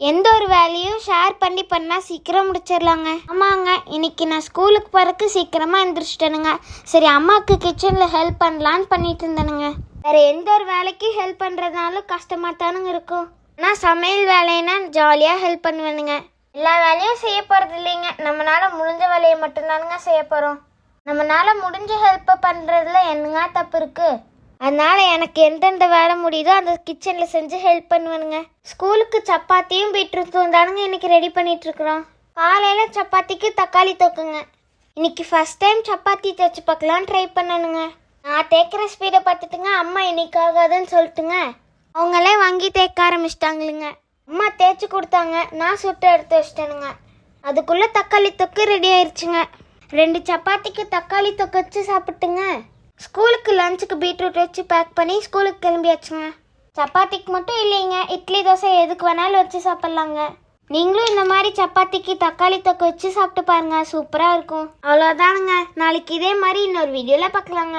எந்த ஒரு வேலையும் ஷேர் பண்ணால் சீக்கிரம் முடிச்சிடலாங்க. ஆமாங்க, இன்னைக்கு நான் ஸ்கூலுக்கு போகிறதுக்கு சீக்கிரமாக எழுந்திரிச்சிட்டேனுங்க. சரி, அம்மாவுக்கு கிச்சனில் ஹெல்ப் பண்ணலான்னு பண்ணிட்டு இருந்தேனுங்க. வேறு எந்த ஒரு வேலைக்கும் ஹெல்ப் பண்ணுறதுனாலும் கஷ்டமாக தானுங்க இருக்கும். ஆனால் சமையல் வேலைன்னா ஜாலியாக ஹெல்ப் பண்ணுவேனுங்க. எல்லா வேலையும் செய்ய போகிறது இல்லைங்க, நம்மளால் முடிஞ்ச வேலையை மட்டும்தானுங்க செய்ய போகிறோம். நம்மளால் முடிஞ்ச ஹெல்ப்பை பண்ணுறதுல என்னங்க தப்பு இருக்குது? அதனால் எனக்கு எந்தெந்த வேலை முடியுதோ அந்த கிச்சனில் செஞ்சு ஹெல்ப் பண்ணுவேனுங்க. ஸ்கூலுக்கு சப்பாத்தியும் பீட்ரூட்டும் தானுங்க இன்றைக்கி ரெடி பண்ணிகிட்ருக்குறோம். காலையில் சப்பாத்திக்கு தக்காளி தொக்குங்க. இன்றைக்கி ஃபஸ்ட் டைம் சப்பாத்தி தைச்சி பார்க்கலான்னு ட்ரை பண்ணணுங்க. நான் தேய்க்கிற ஸ்பீடை பார்த்துட்டுங்க அம்மா இன்னைக்கு ஆகாதுன்னு சொல்லிட்டுங்க அவங்களே வாங்கி தேய்க்க ஆரம்பிச்சிட்டாங்களுங்க. அம்மா தேய்ச்சி கொடுத்தாங்க, நான் சுட்டு எடுத்து வச்சிட்டேனுங்க. அதுக்குள்ளே தக்காளி தொக்கு ரெடி ஆயிடுச்சுங்க. 2 சப்பாத்திக்கு தக்காளி தொக்கு வச்சு சாப்பிட்டுங்க ஸ்கூலுக்கு லஞ்சுக்கு பீட்ரூட் வச்சு பேக் பண்ணி ஸ்கூலுக்கு கிளம்பியாச்சுங்க. சப்பாத்திக்கு மட்டும் இல்லைங்க, இட்லி தோசை எதுக்கு வேணாலும் வச்சு சாப்பிட்லாங்க. நீங்களும் இந்த மாதிரி சப்பாத்திக்கு தக்காளி தொக்கு வச்சு சாப்பிட்டு பாருங்க, சூப்பராக இருக்கும். அவ்வளோதானுங்க, நாளைக்கு இதே மாதிரி இன்னொரு வீடியோவில் பார்க்கலாங்க.